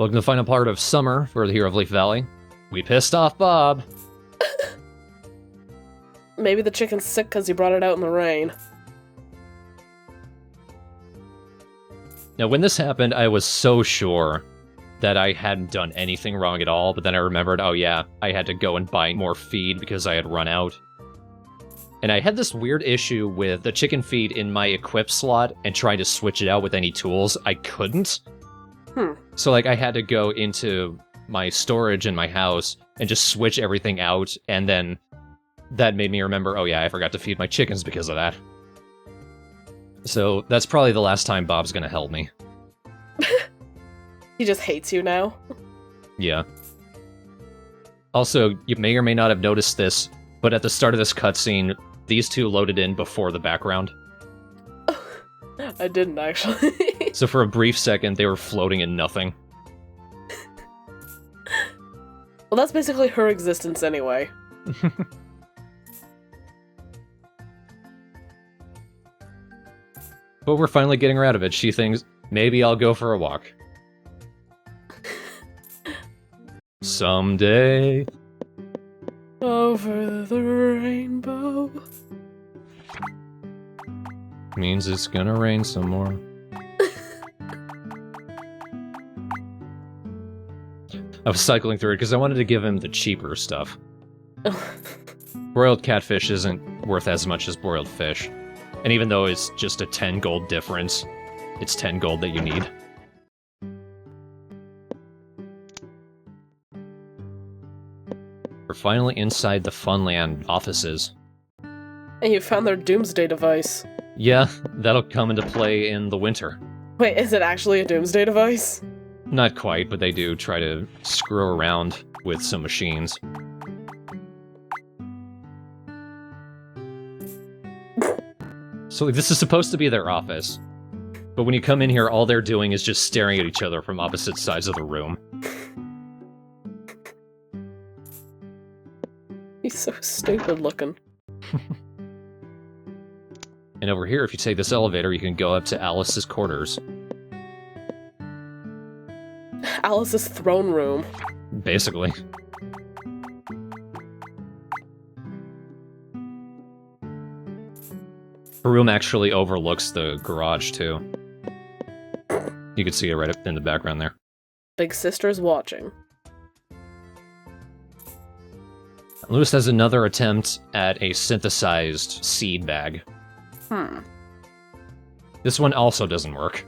Welcome to the final part of summer for the hero of Leaf Valley. We pissed off Bob. Maybe the chicken's sick because he brought it out in the rain. Now, when this happened, I was so sure that I hadn't done anything wrong at all, but then I remembered, oh yeah, I had to go and buy more feed because I had run out. And I had this weird issue with the chicken feed in my equip slot and trying to switch it out with any tools. I couldn't. So, like, I had to go into my storage in my house and just switch everything out, and then that made me remember, oh yeah, I forgot to feed my chickens because of that. So, that's probably the last time Bob's gonna help me. He just hates you now. Yeah. Also, you may or may not have noticed this, but at the start of this cutscene, these two loaded in before the background. I didn't, actually. So for a brief second, they were floating in nothing. Well, that's basically her existence anyway. But we're finally getting her out of it. She thinks, maybe I'll go for a walk. Someday. Over the rainbow. Means it's gonna rain some more. I was cycling through it because I wanted to give him the cheaper stuff. Broiled catfish isn't worth as much as broiled fish. And even though it's just a 10 gold difference, it's 10 gold that you need. We're finally inside the Funland offices. And you found their doomsday device. Yeah, that'll come into play in the winter. Wait, is it actually a doomsday device? Not quite, but they do try to screw around with some machines. So this is supposed to be their office, but when you come in here, all they're doing is just staring at each other from opposite sides of the room. He's so stupid looking. And over here, if you take this elevator, you can go up to Alice's quarters. Alice's throne room. Basically. Her room actually overlooks the garage, too. You can see it right up in the background there. Big sister's watching. Lewis has another attempt at a synthesized seed bag. This one also doesn't work.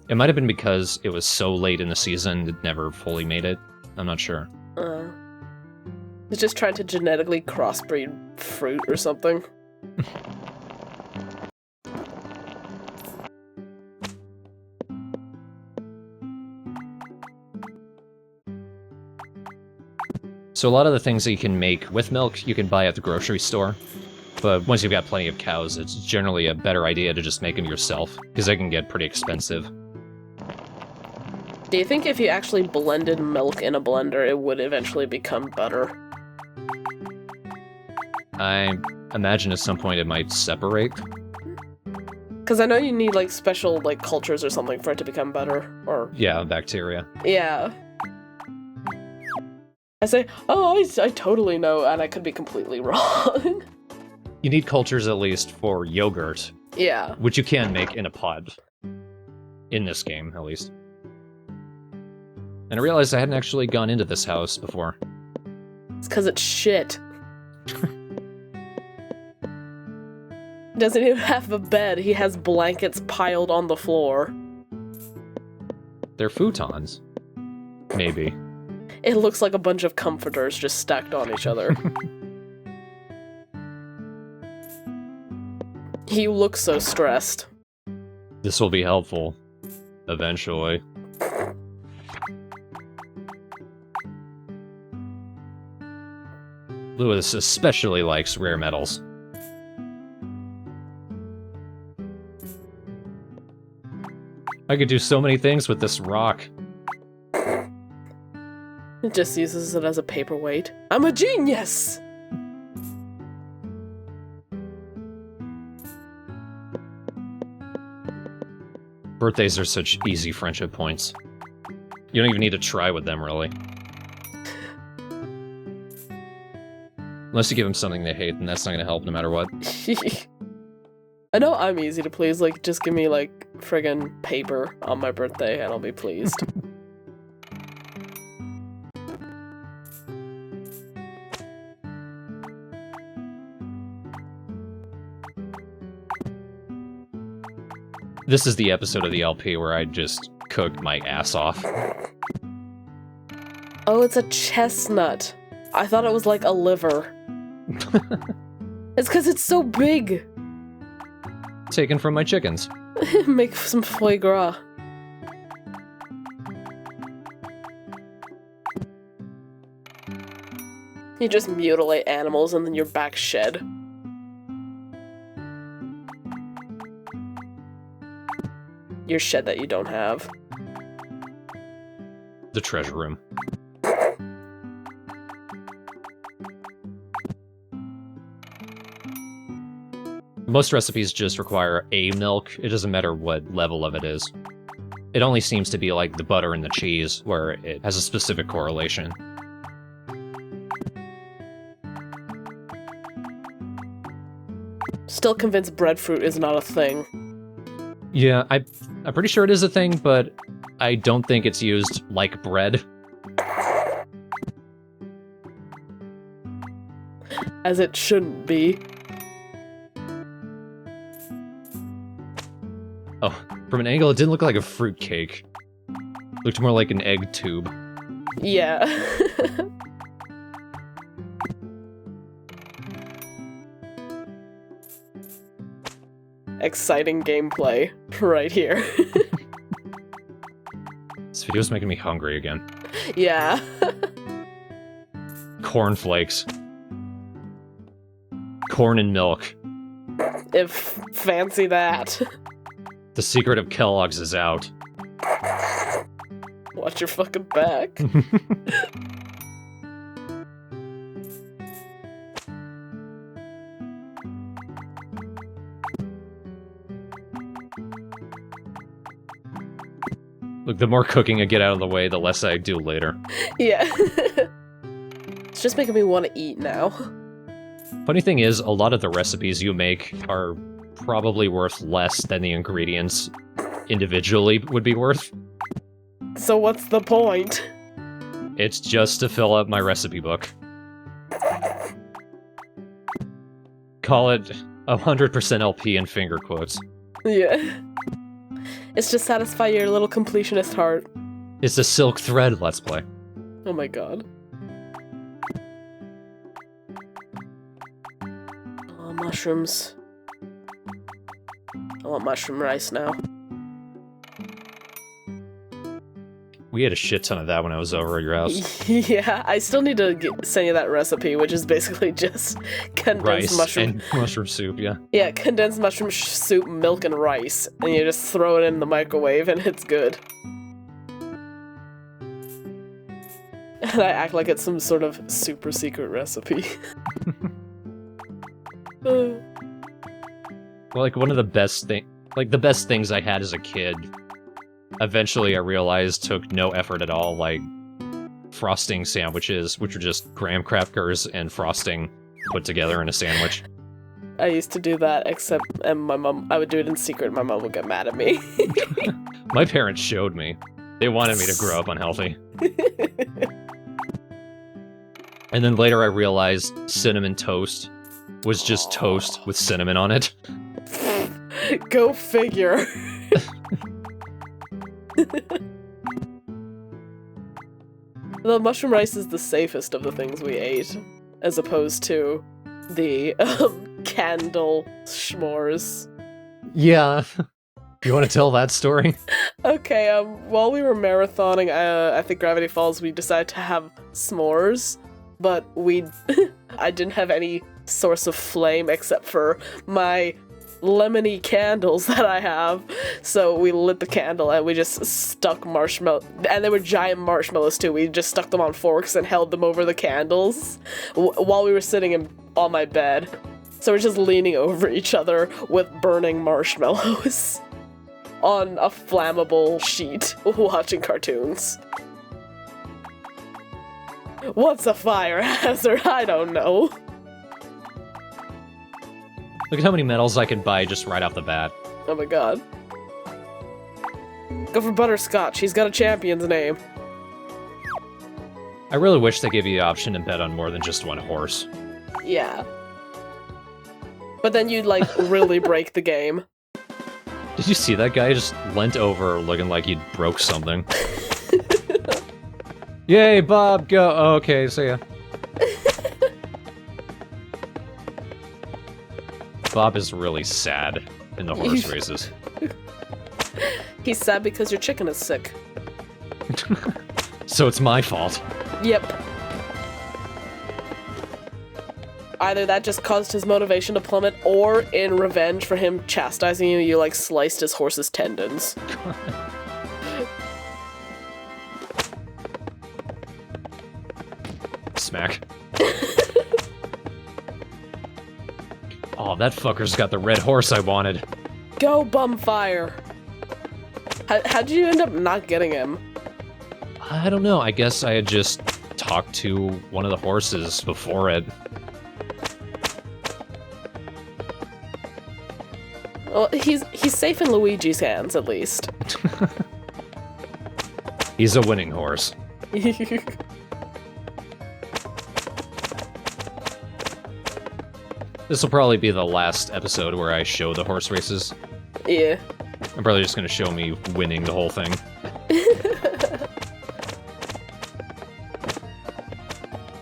It might have been because it was so late in the season, it never fully made it. I'm not sure. It's just trying to genetically crossbreed fruit or something. So a lot of the things that you can make with milk, you can buy at the grocery store. But once you've got plenty of cows, it's generally a better idea to just make them yourself, because they can get pretty expensive. Do you think if you actually blended milk in a blender, it would eventually become butter? I imagine at some point it might separate. Because I know you need, like, special, like, cultures or something for it to become butter, or... Yeah, bacteria. Yeah. I say, oh, I totally know, and I could be completely wrong. You need cultures at least for yogurt. Yeah. Which you can make in a pod. In this game, at least. And I realized I hadn't actually gone into this house before. It's because it's shit. He doesn't even have a bed, he has blankets piled on the floor. They're futons. Maybe. It looks like a bunch of comforters just stacked on each other. He looks so stressed. This will be helpful. Eventually. Lewis especially likes rare metals. I could do so many things with this rock. It just uses it as a paperweight. I'm a genius! Birthdays are such easy friendship points. You don't even need to try with them, really. Unless you give them something they hate, then that's not gonna help no matter what. I know I'm easy to please, like, just give me, like, friggin' paper on my birthday and I'll be pleased. This is the episode of the LP where I just cooked my ass off. Oh, it's a chestnut. I thought it was like a liver. It's because it's so big. Taken from my chickens. Make some foie gras. You just mutilate animals and then your back shed. Your shed that you don't have. The treasure room. Most recipes just require a milk. It doesn't matter what level of it is. It only seems to be like the butter and the cheese, where it has a specific correlation. Still convinced breadfruit is not a thing. Yeah, I'm pretty sure it is a thing, but I don't think it's used like bread. As it shouldn't be. Oh, from an angle, it didn't look like a fruit cake. It looked more like an egg tube. Yeah. Exciting gameplay right here. This video's making me hungry again. Yeah. Cornflakes. Corn and milk. If fancy that. The secret of Kellogg's is out. Watch your fucking back. Look, the more cooking I get out of the way, the less I do later. Yeah. It's just making me want to eat now. Funny thing is, a lot of the recipes you make are probably worth less than the ingredients individually would be worth. So what's the point? It's just to fill up my recipe book. Call it 100% LP in finger quotes. Yeah. It's to satisfy your little completionist heart. It's a silk thread let's play. Oh my god. Oh, mushrooms. I want mushroom rice now. We had a shit ton of that when I was over at your house. Yeah, I still need to send you that recipe, which is basically just condensed Rice mushroom. and mushroom soup, yeah. Yeah, condensed mushroom soup, milk, and rice. And you just throw it in the microwave and it's good. And I act like it's some sort of super secret recipe. Well, like, one of the best things I had as a kid, eventually I realized took no effort at all, like frosting sandwiches, which are just graham crackers and frosting put together in a sandwich. I used to do that, except, and my mom, I would do it in secret, my mom would get mad at me. My parents showed me. They wanted me to grow up unhealthy. And then later I realized cinnamon toast was just toast with cinnamon on it. Go figure. The mushroom rice is the safest of the things we ate, as opposed to the candle s'mores. Yeah. You want to tell that story? Okay, while we were marathoning, I think Gravity Falls, we decided to have s'mores, but I didn't have any source of flame except for my lemony candles that I have. So we lit the candle and we just stuck marshmallow, and they were giant marshmallows too. We just stuck them on forks and held them over the candles while we were sitting on my bed. So we're just leaning over each other with burning marshmallows on a flammable sheet watching cartoons. What's a fire hazard? I don't know. Look at how many medals I can buy just right off the bat. Oh my god. Go for Butterscotch, he's got a champion's name. I really wish they gave you the option to bet on more than just one horse. Yeah. But then you'd, like, really break the game. Did you see that guy just leant over looking like he'd broke something? Yay, Bob, go! Oh, okay, see ya. Bob is really sad in the horse races. He's sad because your chicken is sick. So it's my fault. Yep. Either that just caused his motivation to plummet, or in revenge for him chastising you, you, like, sliced his horse's tendons. Smack. Oh, that fucker's got the red horse I wanted. Go, Bumfire! How'd you end up not getting him? I don't know, I guess I had just talked to one of the horses before it. Well, he's safe in Luigi's hands, at least. He's a winning horse. This will probably be the last episode where I show the horse races. Yeah. I'm probably just gonna show me winning the whole thing.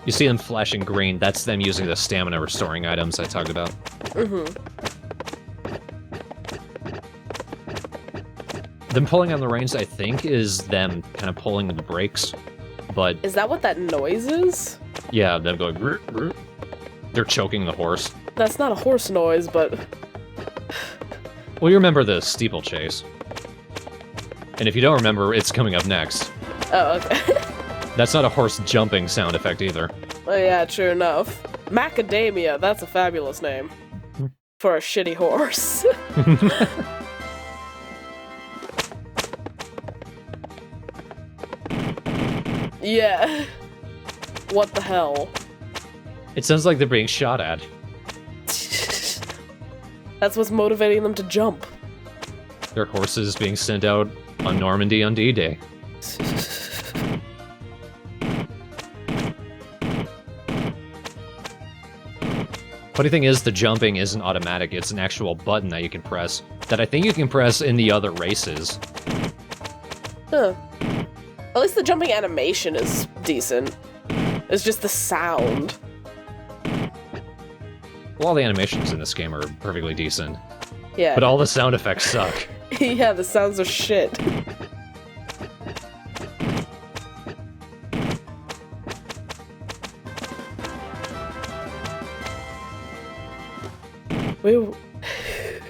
You see them flashing green, that's them using the stamina restoring items I talked about. Mm-hmm. Them pulling on the reins, I think, is them kind of pulling the brakes, but... Is that what that noise is? Yeah, them going... Rrr, rrr. They're choking the horse. That's not a horse noise, but... Well, you remember the steeplechase. And if you don't remember, it's coming up next. Oh, okay. That's not a horse jumping sound effect either. Oh yeah, true enough. Macadamia, that's a fabulous name. For a shitty horse. Yeah. What the hell? It sounds like they're being shot at. That's what's motivating them to jump. Their horses being sent out on Normandy on D-Day. Funny thing is, the jumping isn't automatic, it's an actual button that you can press, that I think you can press in the other races. Huh. At least the jumping animation is decent. It's just the sound. Well, all the animations in this game are perfectly decent. Yeah. But all the sound effects suck. Yeah, the sounds are shit.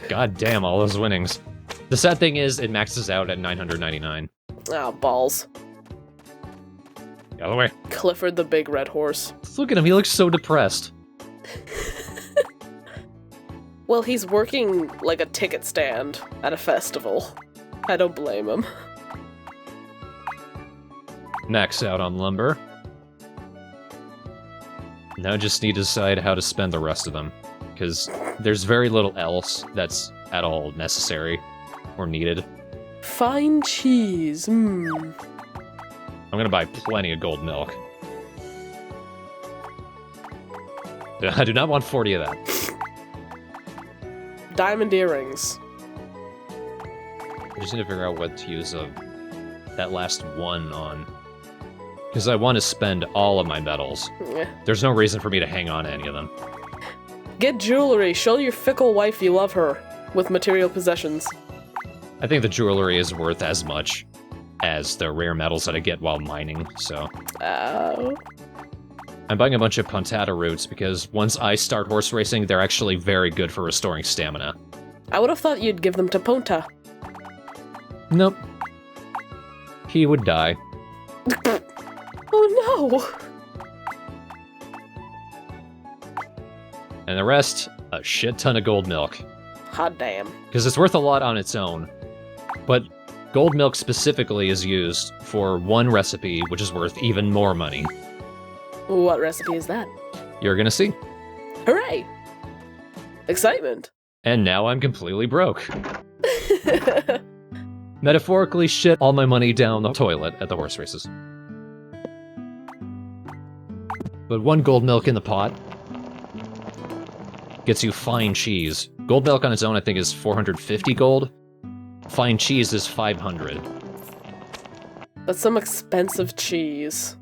God damn, all those winnings. The sad thing is, it maxes out at 999. Oh, balls. Get out of the way. Clifford the big red horse. Look at him, he looks so depressed. Well, he's working like a ticket stand at a festival. I don't blame him. Max out on lumber. Now just need to decide how to spend the rest of them. Because there's very little else that's at all necessary or needed. Fine cheese, I'm gonna buy plenty of gold milk. I do not want 40 of that. Diamond earrings. I just need to figure out what to use that last one on. Because I want to spend all of my medals. Yeah. There's no reason for me to hang on to any of them. Get jewelry. Show your fickle wife you love her with material possessions. I think the jewelry is worth as much as the rare metals that I get while mining, so... I'm buying a bunch of Pontata roots because once I start horse racing, they're actually very good for restoring stamina. I would have thought you'd give them to Ponta. Nope. He would die. Oh no! And the rest, a shit ton of gold milk. Hot damn. Because it's worth a lot on its own. But gold milk specifically is used for one recipe, which is worth even more money. What recipe is that? You're gonna see. Hooray! Excitement. And now I'm completely broke. Metaphorically shit all my money down the toilet at the horse races. But one gold milk in the pot gets you fine cheese. Gold milk on its own, I think, is 450 gold. Fine cheese is 500. That's some expensive cheese.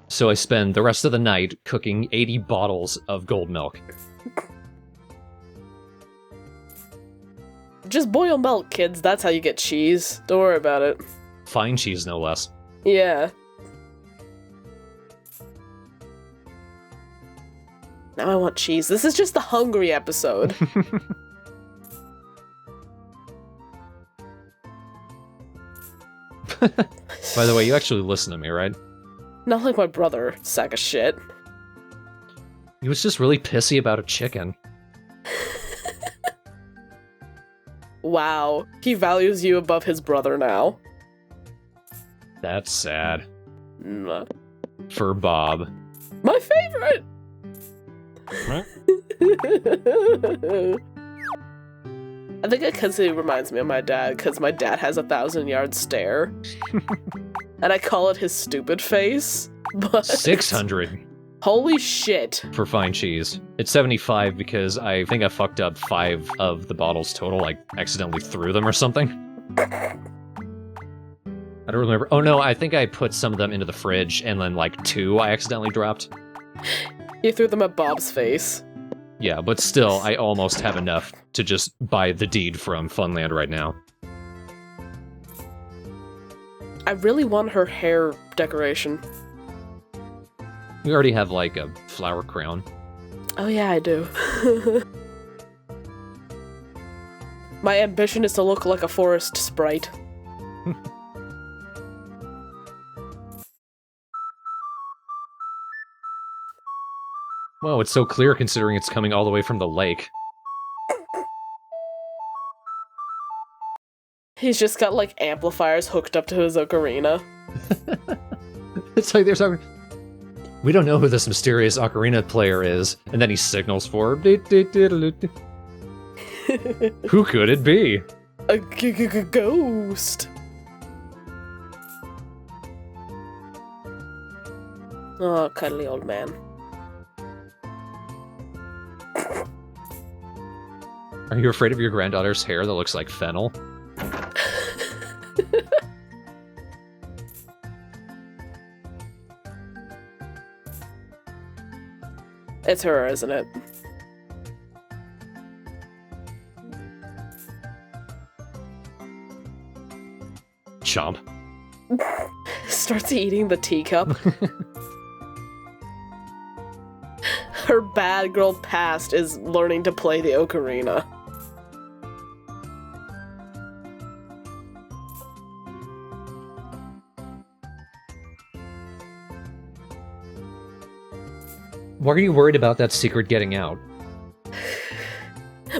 So I spend the rest of the night cooking 80 bottles of gold milk. Just boil milk, kids. That's how you get cheese. Don't worry about it. Fine cheese, no less. Yeah. Now I want cheese. This is just the hungry episode. By the way, you actually listen to me, right? Not like my brother, sack of shit. He was just really pissy about a chicken. Wow, he values you above his brother now. That's sad. Mwah. For Bob. My favorite! I think it constantly reminds me of my dad, because my dad has a 1,000-yard stare. And I call it his stupid face, but... 600 Holy shit. for fine cheese. It's 75 because I think I fucked up 5 of the bottles total, like accidentally threw them or something. I don't remember. Oh no, I think I put some of them into the fridge and then like 2 I accidentally dropped. You threw them at Bob's face. Yeah, but still, I almost have enough to just buy the deed from Funland right now. I really want her hair decoration. We already have like a flower crown. Oh yeah, I do. My ambition is to look like a forest sprite. Wow, it's so clear considering it's coming all the way from the lake. He's just got like amplifiers hooked up to his ocarina. It's like there's a... We don't know who this mysterious ocarina player is, and then he signals for... Who could it be? A ghost. Oh, cuddly old man. Are you afraid of your granddaughter's hair that looks like fennel? It's her, isn't it? Chomp. Starts eating the teacup. Her bad girl past is learning to play the ocarina. Why are you worried about that secret getting out?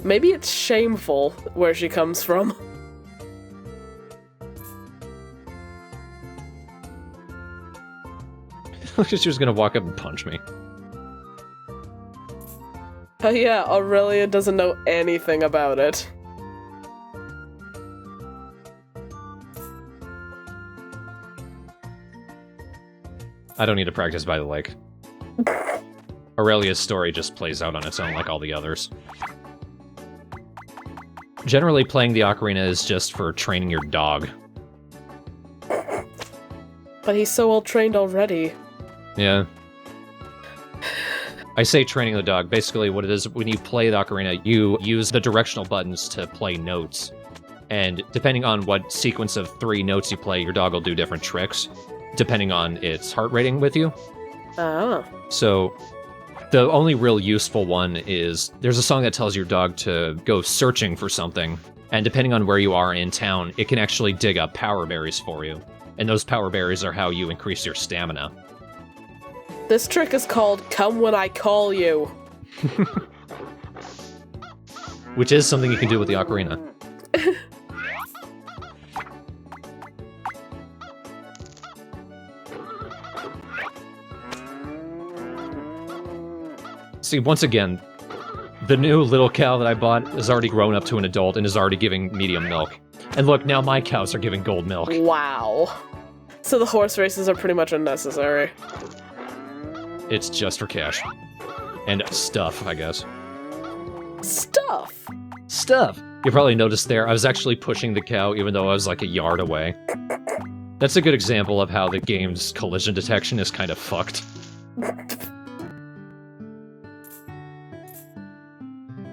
Maybe it's shameful where she comes from. She was gonna walk up and punch me. Oh yeah, Aurelia doesn't know anything about it. I don't need to practice by the lake. Aurelia's story just plays out on its own like all the others. Generally, playing the ocarina is just for training your dog. But he's so well trained already. Yeah. I say training the dog. Basically, what it is, when you play the ocarina, you use the directional buttons to play notes. And depending on what sequence of 3 notes you play, your dog will do different tricks, depending on its heart rating with you. Ah. So, The only real useful one is there's a song that tells your dog to go searching for something, and depending on where you are in town, it can actually dig up power berries for you. And those power berries are how you increase your stamina. This trick is called Come When I Call You. Which is something you can do with the ocarina. See, once again, the new little cow that I bought is already grown up to an adult and is already giving medium milk. And look, now my cows are giving gold milk. Wow. So the horse races are pretty much unnecessary. It's just for cash. And stuff, I guess. Stuff? Stuff! You probably noticed there, I was actually pushing the cow even though I was like a yard away. That's a good example of how the game's collision detection is kind of fucked.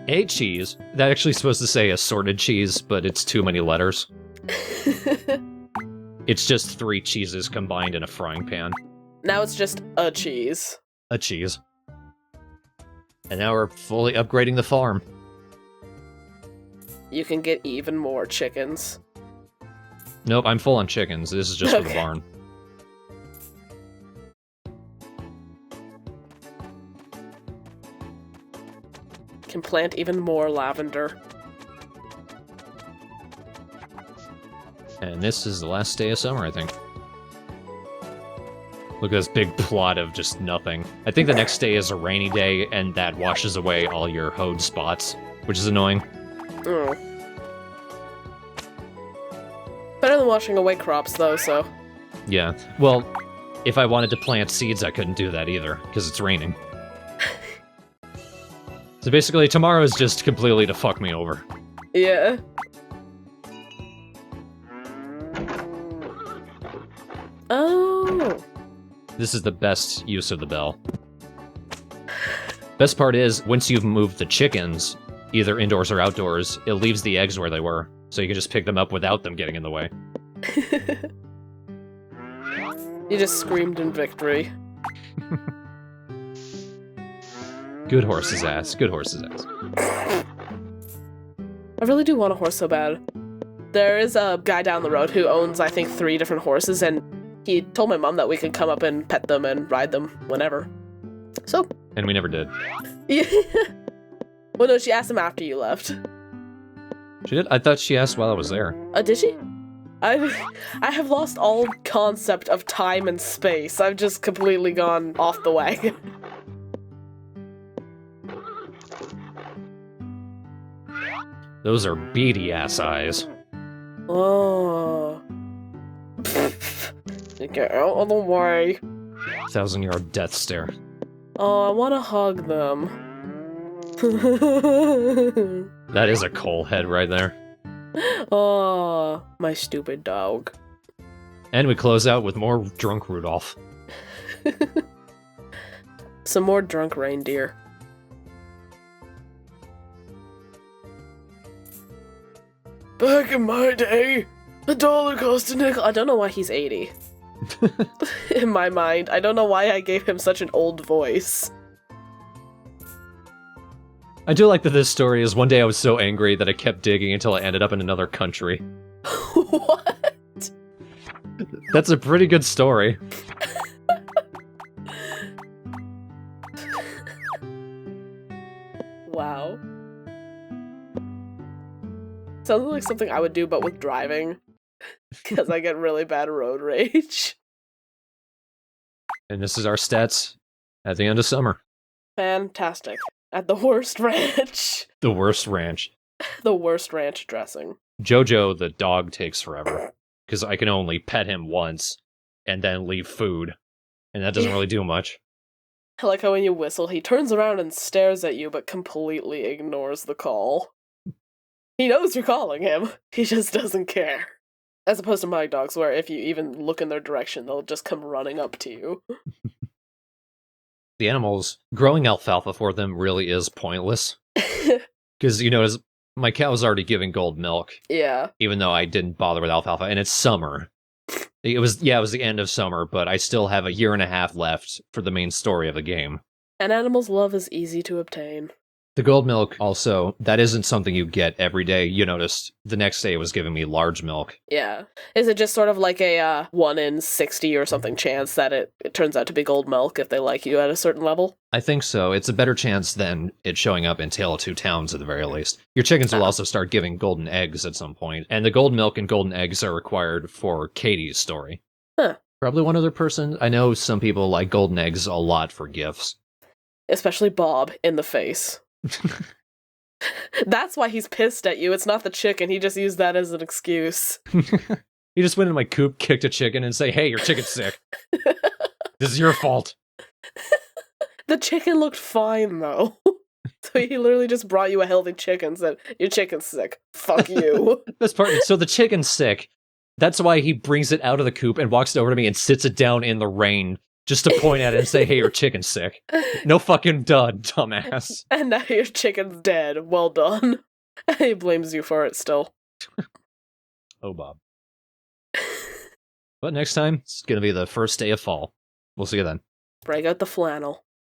A cheese. That actually supposed to say assorted cheese, but it's too many letters. It's just 3 cheeses combined in a frying pan. Now it's just a cheese. A cheese. And now we're fully upgrading the farm. You can get even more chickens. Nope, I'm full on chickens. This is just for the barn. Can plant even more lavender. And this is the last day of summer, I think. Look at this big plot of just nothing. I think the next day is a rainy day, and that washes away all your hoed spots, which is annoying. Oh. Better than washing away crops, though, so... Yeah. Well, if I wanted to plant seeds, I couldn't do that either, because it's raining. So basically, tomorrow is just completely to fuck me over. Yeah. Oh. This is the best use of the bell. Best part is, once you've moved the chickens, either indoors or outdoors, it leaves the eggs where they were, so you can just pick them up without them getting in the way. You just screamed in victory. Good horse's ass, good horse's ass. I really do want a horse so bad. There is a guy down the road who owns, I think, 3 different horses, and he told my mom that we could come up and pet them and ride them whenever. So... And we never did. Yeah. Well, no, she asked him after you left. She did? I thought she asked while I was there. Did she? I have lost all concept of time and space. I've just completely gone off the wagon. Those are beady-ass eyes. Oh. Get out of the way. 1,000-yard death stare. Oh, I want to hug them. That is a coal head right there. Oh, my stupid dog. And we close out with more drunk Rudolph. Some more drunk reindeer. Back in my day, $1 cost a nickel. I don't know why he's 80. In my mind, I don't know why I gave him such an old voice. I do like that this story is one day I was so angry that I kept digging until I ended up in another country. What? That's a pretty good story. Wow. Sounds like something I would do, but with driving. Because I get really bad road rage. And this is our stats at the end of summer. Fantastic. At the worst ranch. The worst ranch. The worst ranch dressing. Jojo, the dog, takes forever. Because I can only pet him once, and then leave food. And that doesn't really do much. I like how when you whistle, he turns around and stares at you, but completely ignores the call. He knows you're calling him. He just doesn't care. As opposed to my dogs, where if you even look in their direction, they'll just come running up to you. The animals, growing alfalfa for them really is pointless. Because, you know, my cow's already giving gold milk. Yeah. Even though I didn't bother with alfalfa, and it's summer. It was the end of summer, but I still have a year and a half left for the main story of the game. And animals' love is easy to obtain. The gold milk, also, that isn't something you get every day. You noticed the next day it was giving me large milk. Yeah. Is it just sort of like a 1 in 60 or something chance that it turns out to be gold milk if they like you at a certain level? I think so. It's a better chance than it showing up in Tale of Two Towns at the very least. Your chickens will also start giving golden eggs at some point, and the gold milk and golden eggs are required for Katie's story. Huh. Probably one other person. I know some people like golden eggs a lot for gifts. Especially Bob in the face. That's why he's pissed at you. It's not the chicken. He just used that as an excuse. He just went in my coop, kicked a chicken, and say, "Hey, your chicken's sick. This is your fault." The chicken looked fine, though. So he literally just brought you a healthy chicken and said, your chicken's sick. Fuck you. That's part. So the chicken's sick. That's why he brings it out of the coop and walks over to me and sits it down in the rain just to point at it and say, "Hey, your chicken's sick." No fucking dud, dumbass. And now your chicken's dead. Well done. He blames you for it still. Oh, Bob. But next time, it's going to be the first day of fall. We'll see you then. Break out the flannel.